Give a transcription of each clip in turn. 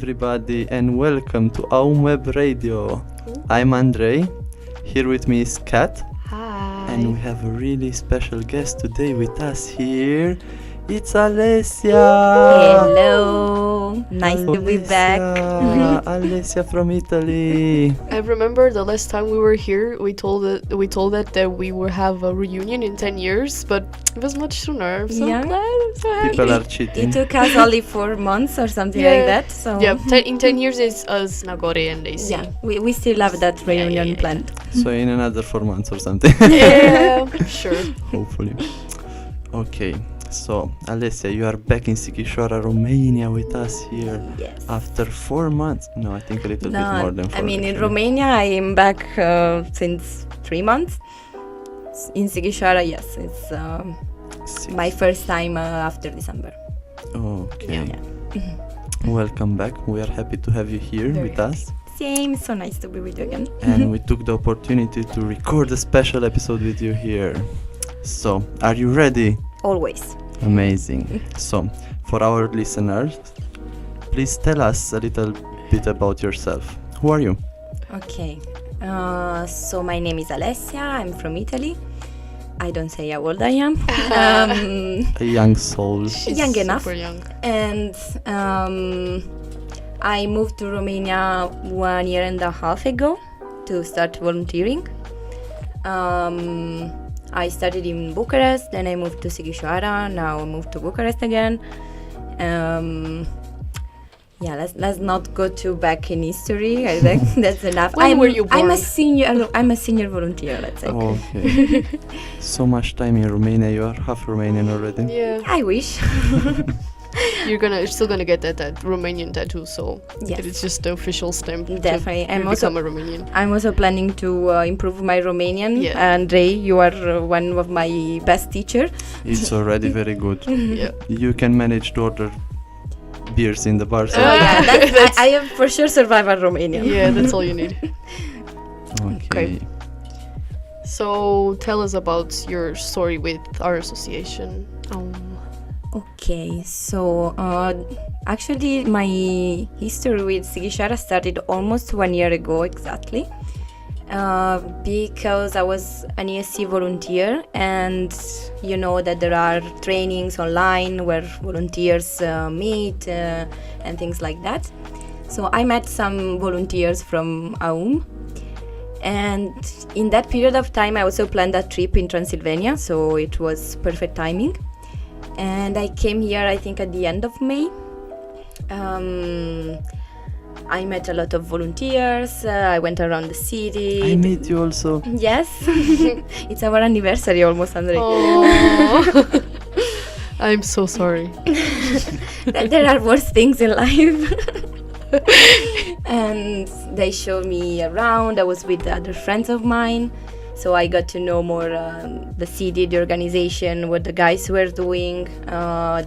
everybody, and welcome to AUM Web Radio. I'm Andrei. Here with me is Kat. Hi. And we have a really special guest today with us here. It's Alessia. Hello. Nice to be back. Alessia from Italy. I remember the last time we were here, we told that we will have a reunion in 10 years, but it was much sooner. I'm so Yeah. glad. I'm so happy. People are cheating. It took us only 4 months or something like that. So Yeah, in 10 years it's us, Nagore and AC. yeah, we still have that reunion planned. So in another 4 months or something. Yeah, sure. Hopefully. Okay. So, Alessia, you are back in Sighișoara, Romania with us here. Yes. After 4 months. No, I think a little bit more than 4. I mean, in actually. Romania, I am back since 3 months. In Sighișoara, yes, it's my first time after December. Okay. Yeah. Welcome back. We are happy to have you here Very with happy. us. Same, so nice to be with you again. And we took the opportunity to record a special episode with you here. So, are you ready? Always. Amazing. So, for our listeners, please tell us a little bit about yourself. Who are you? Okay. So my name is Alessia. I'm from Italy. I don't say how old I am. A young soul. She's Young enough. super young. And I moved to Romania 1 year and a half ago to start volunteering. I started in Bucharest, then I moved to Sighișoara, now I moved to Bucharest again. Yeah, let's not go too back in history. I think that's enough. When were you born? I'm a senior volunteer, let's say. Okay. So much time in Romania. You are half Romanian already. Yeah. I wish. You're still gonna get that Romanian tattoo, so Yes. it's just the official stamp. Definitely. To I'm become a Romanian. I'm also planning to improve my Romanian. Yeah. Andrei, you are one of my best teacher. It's already very good. Yeah. You can manage to order beers in the bar. So Yeah, I have for sure survived on Romanian. Yeah, that's all you need. okay. So tell us about your story with our association. Okay, so actually my history with Sighișoara started almost 1 year ago exactly, because I was an ESC volunteer, and you know that there are trainings online where volunteers meet and things like that. So I met some volunteers from AUM, and in that period of time I also planned a trip in Transylvania, so it was perfect timing. And I came here, I think, at the end of May. I met a lot of volunteers. I went around the city. I met you also. Yes. It's our anniversary almost, Andrei. Oh. I'm so sorry. There are worse things in life. And they showed me around. I was with other friends of mine. So I got to know more the city, the organization, what the guys were doing.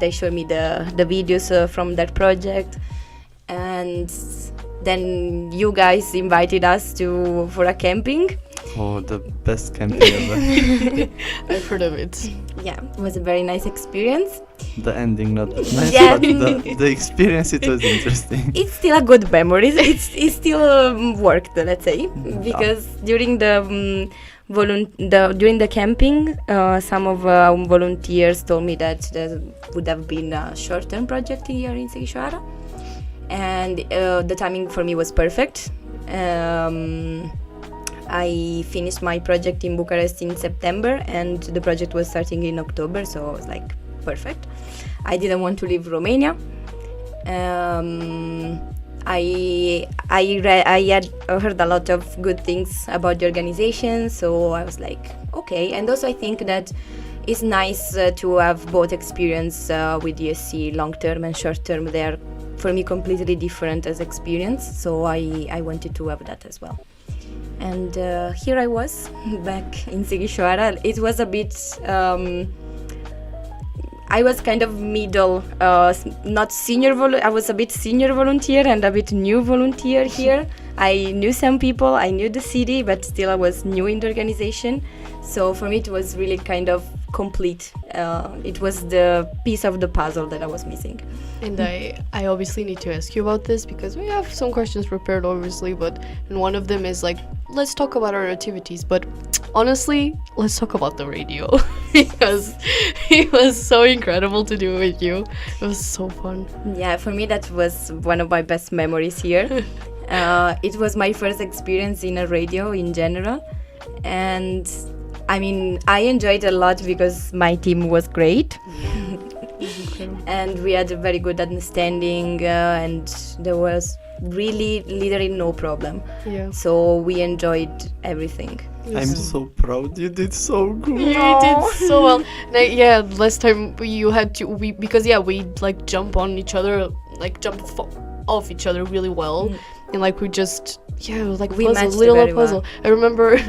They showed me the videos from that project. And then you guys invited us for a camping. Oh, the best camping ever. I've heard of it. Yeah, it was a very nice experience. The ending not that nice, Yeah. but the experience, it was interesting. It's still a good memory. It still worked, let's say, because during during the camping, some of volunteers told me that there would have been a short-term project here in Sighișoara, and the timing for me was perfect. I finished my project in Bucharest in September, and the project was starting in October, so I was like, perfect. I didn't want to leave Romania. I had heard a lot of good things about the organization, so I was like, okay. And also I think that it's nice to have both experience with ESC, long-term and short-term. They are, for me, completely different as experience, so I wanted to have that as well. And here I was, back in Sighișoara. It was a bit... I was kind of middle, not senior. I was a bit senior volunteer and a bit new volunteer here. I knew some people, I knew the city, but still I was new in the organization. So for me it was really kind of complete. It was the piece of the puzzle that I was missing. And I obviously need to ask you about this because we have some questions prepared, obviously, and one of them is like, let's talk about our activities, but honestly, let's talk about the radio because it was so incredible to do with you. It was so fun. Yeah, for me that was one of my best memories here. It was my first experience in a radio in general, and I mean, I enjoyed a lot because my team was great. And we had a very good understanding, and there was really literally no problem. Yeah. So we enjoyed everything. I'm so proud. You did so good. You did so well. Yeah, last time you had to we like jump on each other, like off each other really well, and like we just. Yeah, it was like we puzzle, matched little very puzzle. well. I remember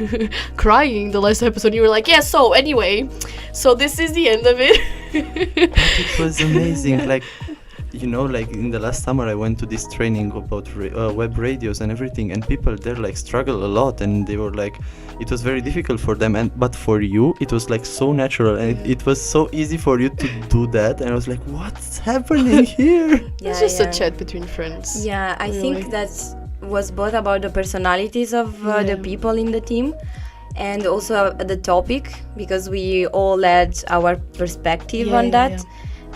crying the last episode. You were like, yeah, so anyway, so this is the end of it. But it was amazing. Like, you know, like in the last summer I went to this training about web radios and everything, and people there like struggle a lot, and they were like, it was very difficult for them, but for you it was like so natural, and it was so easy for you to do that, and I was like, what's happening here? It's just a chat between friends. Yeah, I really. think that was both about the personalities of the people in the team, and also the topic, because we all had our perspective on that.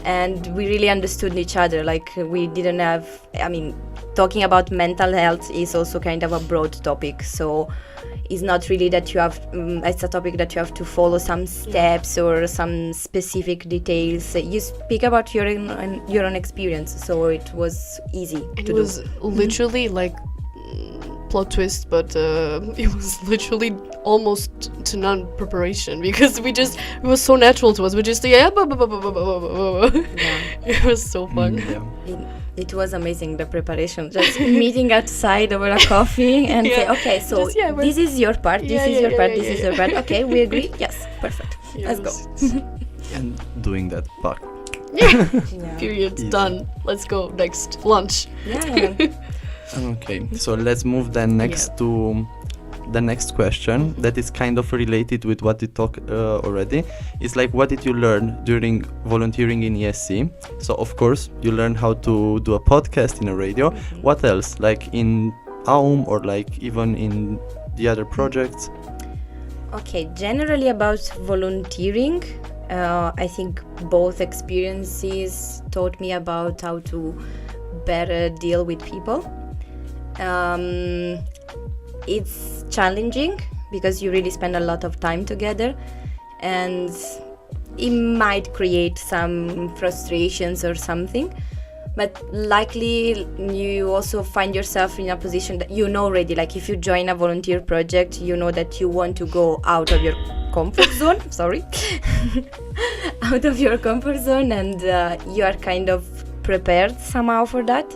And we really understood each other. Like, we didn't have, I mean, talking about mental health is also kind of a broad topic, so it's not really that you have it's a topic that you have to follow some steps or some specific details. You speak about your own experience, so it was easy to do. It was literally like plot twist, but it was literally almost to none preparation, because it was so natural to us. We just It was so fun. It was amazing, the preparation. Just meeting outside over a coffee and say, okay, so this is your part, this is your part, this is your part. Okay, we agree? Yes, perfect. Let's go. And doing that part. Period. Easy. Done. Let's go. Next. Lunch. Yeah. Okay, so let's move then next to the next question that is kind of related with what we talked already. It's like, what did you learn during volunteering in ESC? So of course you learned how to do a podcast in a radio. What else, like in AUM or like even in the other projects? Okay, generally about volunteering, I think both experiences taught me about how to better deal with people. It's challenging because you really spend a lot of time together, and it might create some frustrations or something, but likely you also find yourself in a position that you know already, like if you join a volunteer project, you know that you want to go out of your comfort zone, out of your comfort zone, and you are kind of prepared somehow for that.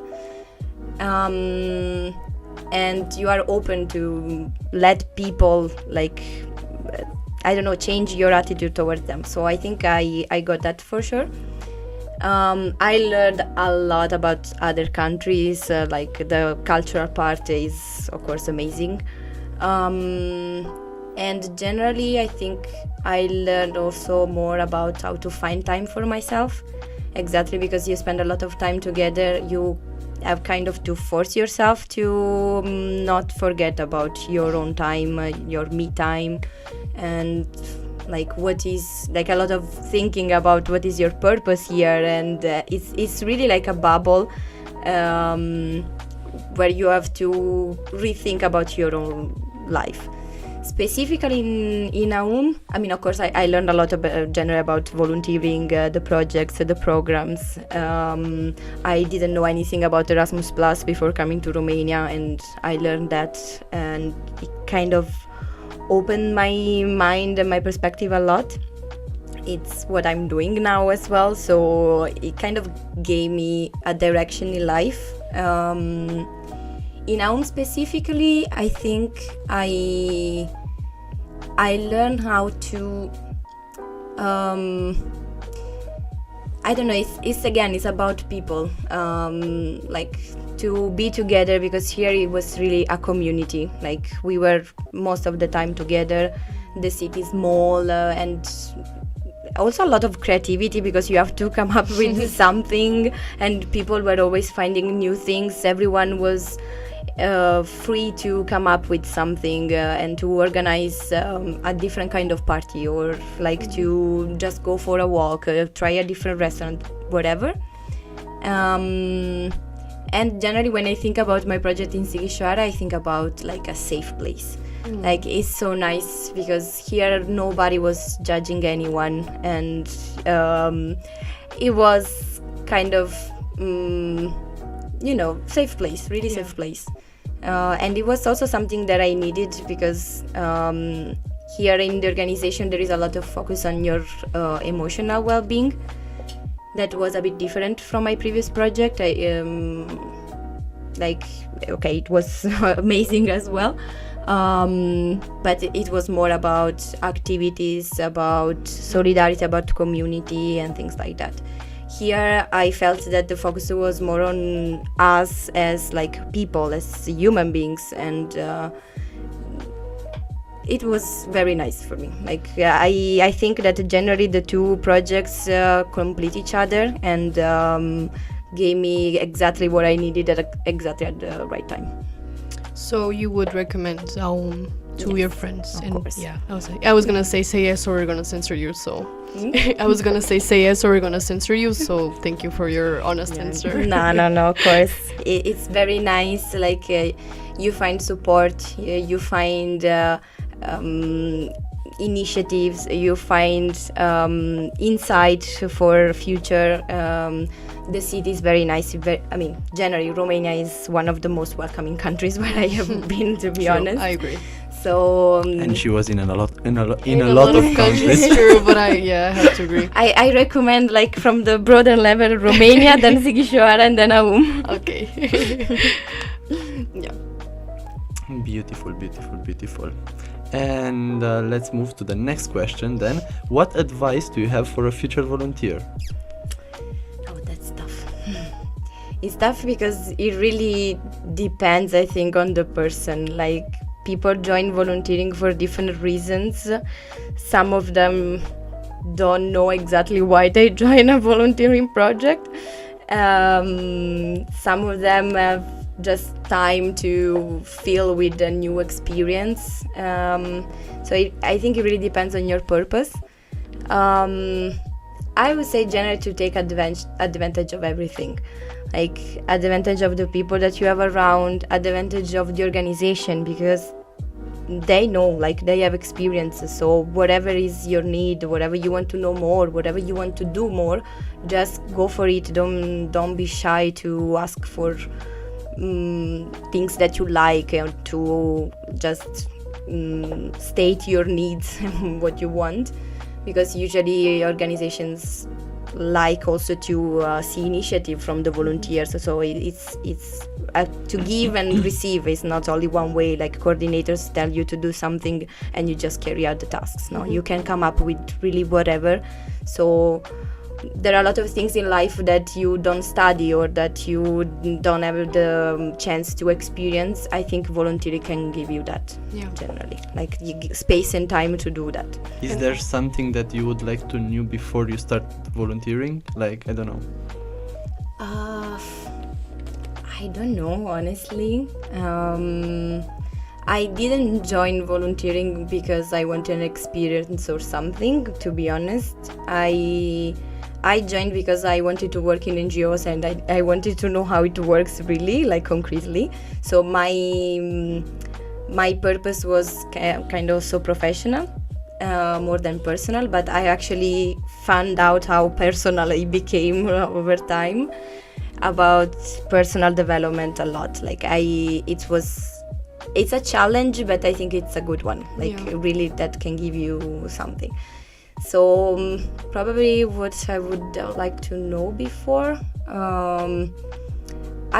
And you are open to let people, like, I don't know, change your attitude towards them. So I think I got that for sure. I learned a lot about other countries, like the cultural part is of course amazing. And generally I think I learned also more about how to find time for myself, exactly because you spend a lot of time together. You have kind of to force yourself to not forget about your own time, your me time, and like what is, like, a lot of thinking about what is your purpose here, and it's really like a bubble where you have to rethink about your own life. Specifically in AUM, I mean, of course, I learned a lot generally about volunteering, the projects, the programs. I didn't know anything about Erasmus Plus before coming to Romania, and I learned that, and it kind of opened my mind and my perspective a lot. It's what I'm doing now as well, so it kind of gave me a direction in life. In AUM specifically, I think I learned how to I don't know, it's about people, like to be together, because here it was really a community. Like, we were most of the time together. The city is small, and also a lot of creativity, because you have to come up with something, and people were always finding new things. Everyone was free to come up with something and to organize a different kind of party, or like to just go for a walk, try a different restaurant, whatever. And generally, when I think about my project in Sighishuara, I think about like a safe place. Like, it's so nice because here nobody was judging anyone, and it was kind of safe place, really safe place. And it was also something that I needed, because here in the organization there is a lot of focus on your emotional well-being. That was a bit different from my previous project. It was amazing as well, but it was more about activities, about solidarity, about community and things like that. Here I felt that the focus was more on us as like people, as human beings, and it was very nice for me. Like, I think that generally the two projects complete each other and gave me exactly what I needed exactly at the right time. So you would recommend AUM to your friends? Of course. Yeah, I was gonna say yes or we're gonna censor you. So I was gonna say yes or we're gonna censor you. So thank you for your honest answer. No. Of course, it's very nice. Like you find support, you find initiatives, you find insight for future. The city is very nice. Generally, Romania is one of the most welcoming countries where I have been, to be honest. I agree. So and she was in a lot of countries. True, but I have to agree. I recommend, like, from the broader level, Romania, then Sighishuara, and then AUM. Okay. Yeah. Beautiful. And let's move to the next question then. What advice do you have for a future volunteer? Oh, that's tough. It's tough because it really depends, I think, on the person. Like, people join volunteering for different reasons. Some of them don't know exactly why they join a volunteering project. Some of them have just time to feel with a new experience. So I think it really depends on your purpose. I would say generally to take advantage of everything. Like, advantage of the people that you have around, advantage of the organization, because they know, like, they have experiences. So whatever is your need, whatever you want to know more, whatever you want to do more, just go for it. Don't be shy to ask for things that you like, to just state your needs and what you want, because usually organizations like also to see initiative from the volunteers. So it's to give and receive. It's not only one way, like coordinators tell you to do something and you just carry out the tasks. No, you can come up with really whatever. So there are a lot of things in life that you don't study or that you don't have the chance to experience. I think volunteering can give you that, generally, like space and time to do that. Is there something that you would like to know before you start volunteering? Like, I don't know. I don't know, honestly. I didn't join volunteering because I wanted an experience or something, to be honest. I joined because I wanted to work in NGOs and I wanted to know how it works really, like concretely. So my purpose was kind of so professional, more than personal, but I actually found out how personal it became over time, about personal development a lot. Like it's a challenge, but I think it's a good one. Like really that can give you something. So probably what I would like to know before, I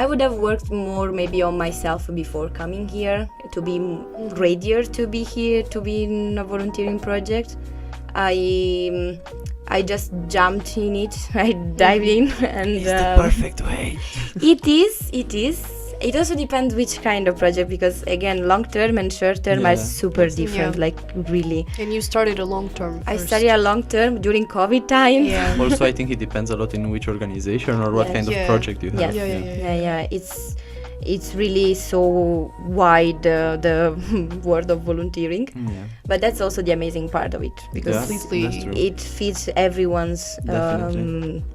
would have worked more maybe on myself before coming here, to be readier to be here, to be in a volunteering project. I just jumped in it. I dived in, and it's the perfect way. It is. It also depends which kind of project, because again, long term and short term are super different. Like really. And you started a long term. I studied a long term during COVID time. Yeah. Also, I think it depends a lot in which organization or what kind of project you have. Yeah. It's really so wide, the world of volunteering. Yeah. But that's also the amazing part of it, because it fits everyone's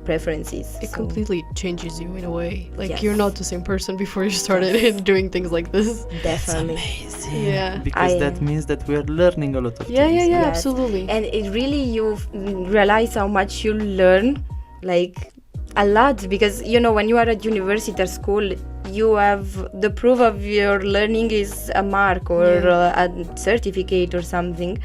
preferences. It completely changes you in a way. Like you're not the same person before you started doing things like this. Definitely. It's amazing. Yeah. Because that means that we are learning a lot of things. Yeah, absolutely. And it really, you realize how much you learn, like a lot, because when you are at university or school, you have the proof of your learning is a mark or a certificate or something.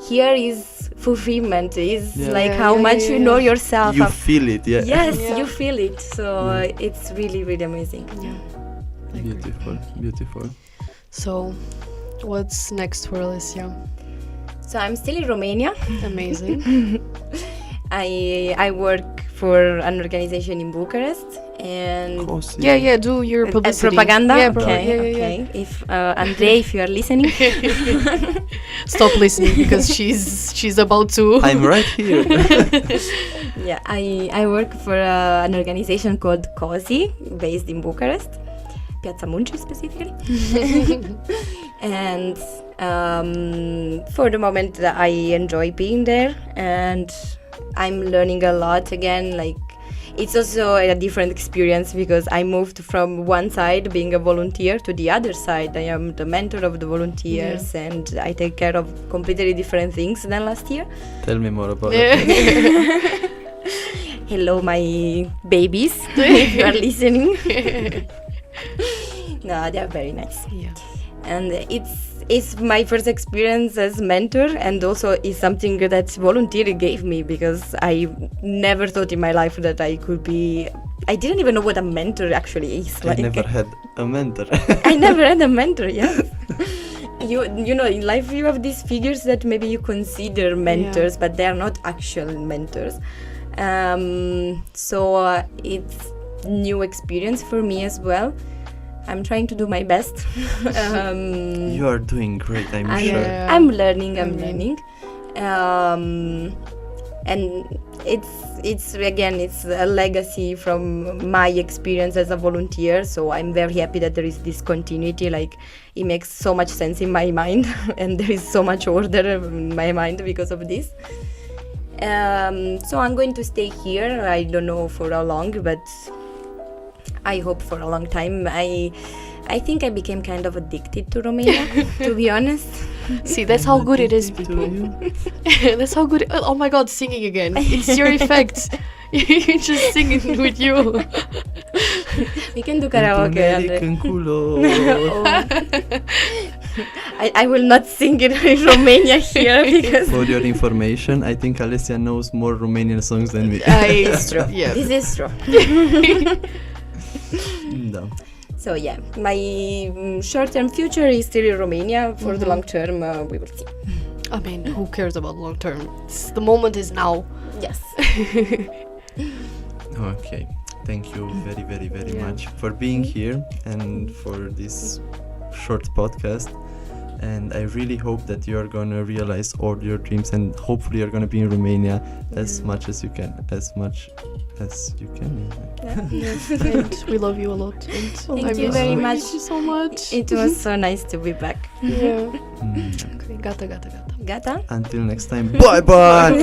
Here is fulfillment, is like how much you know yourself. You feel it, Yes, you feel it. So it's really, really amazing. Yeah. Beautiful. So, what's next for Alessia? So I'm still in Romania. Amazing. I work for an organization in Bucharest, and do your publicity. Propaganda. Yeah, okay. If Andrei, if you are listening, stop listening, because she's about to. I'm right here. Yeah, I work for an organization called COSI, based in Bucharest, Piața Muncii specifically. And for the moment, I enjoy being there, and I'm learning a lot again. Like, it's also a different experience, because I moved from one side, being a volunteer, to the other side. I am the mentor of the volunteers, and I take care of completely different things than last year. Tell me more about it. Hello, my babies, if you are listening. No, they are very nice. Yeah. And it's my first experience as mentor, and also is something that volunteering gave me, because I never thought in my life that I could be. I didn't even know what a mentor actually is. I never had a mentor. I never had a mentor. Yes. You know, in life you have these figures that maybe you consider mentors, but they are not actual mentors. So it's new experience for me as well. I'm trying to do my best. You are doing great, I'm sure. I'm learning. And it's a legacy from my experience as a volunteer. So I'm very happy that there is this continuity. Like, it makes so much sense in my mind, and there is so much order in my mind because of this. So I'm going to stay here. I don't know for how long, but I hope for a long time. I think I became kind of addicted to Romania, to be honest. See, that's how good it is, people. That's how good. Oh my God, singing again. It's your effect. You just singing with you. We can do karaoke. American culo. I will not sing it in Romania here, because... For your information, I think Alessia knows more Romanian songs than me. It's true. Yeah. This is true. No. So yeah, my short-term future is still in Romania. For the long-term, we will see. I mean, who cares about long-term? The moment is now. Yes. Okay. Thank you very, very, very much for being here and for this short podcast. And I really hope that you are going to realize all your dreams, and hopefully you're going to be in Romania as much as you can. And we love you a lot. And Thank you very much. Thank you so much. It was so nice to be back. Yeah. Okay, gata. Gata? Until next time. Bye-bye.